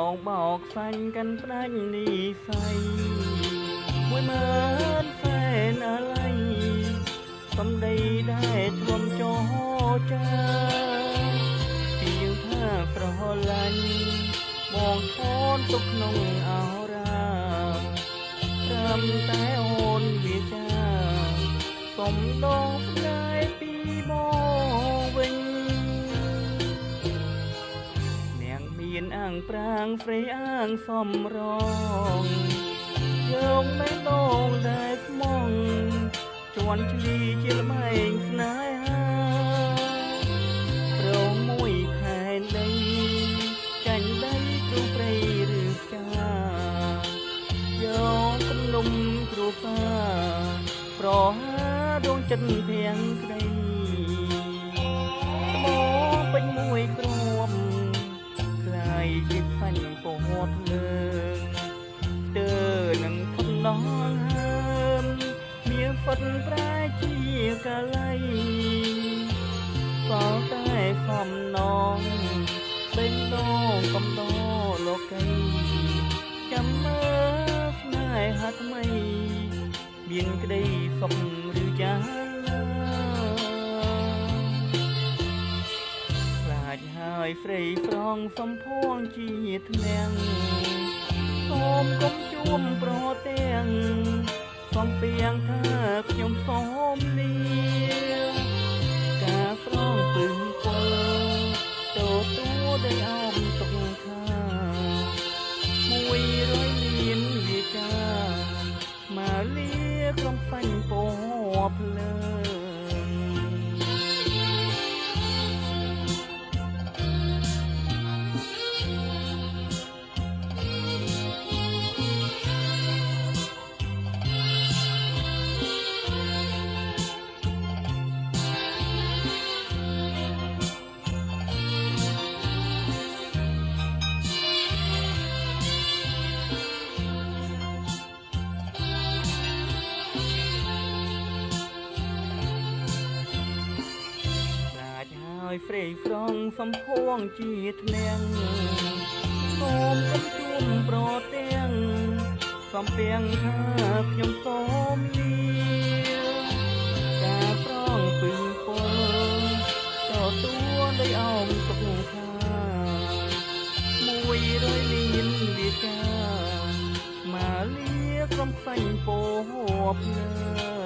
ងបោកសាញ់កាន់ផ្ដាច់នីស័យមួយម៉ឺនសែនអាឡ័យសំដីដែលធ្លំចោចាពីយើងថាស្រឡាញ់បងថនទុកក្នុងអោរាត្រឹមតែអូនវាចាសុំដងស្ដាយពីមកវិញនាងមានអាងប្រាងស្រីអាងសំរងយើងមិនដងដែលស្មងជន់ឈ្លីជាល្បែងស្នេហាប្រងមួយខែដីចាញ់ដីគ្រូព្រៃឬចាយកគំនុំគ្រូសាប្រហាដងចិត្តភាំងក្ដីមកពេញមួយគ្រាប់ខ្លាយជាខ្វាញ់ពហត់លើស្ទើរនឹងធំណងហើមមានផុតប្រែជាកាល័យសល់តែសំណងបេងដងកំដរលោកីចាំមើលស្នេហាថ្មីមានក្តីសុខឬចាខ្លាចហើយស្រីស្រងសំភួងជាធ្នាំងសូមកុំជួមប្រទាំងសំពៀងថាខ្ញុំសូមលាការស្រងពឹងពលតូទួដែលអោបទុកថា100លានវាចាមកលាក្រុមខ្វាញ់ពណ៌ភ្លើងស្រីស្រងសំភួងជាធ្នាំងសូមកុំជួមប្រទាំងសំពៀងថាខ្ញុំសូមលាការស្រងពឹងពលតទួដោយអោមទុកថា100លានវាចាមកលាក្រុមខ្វាញ់ពោភ្លើ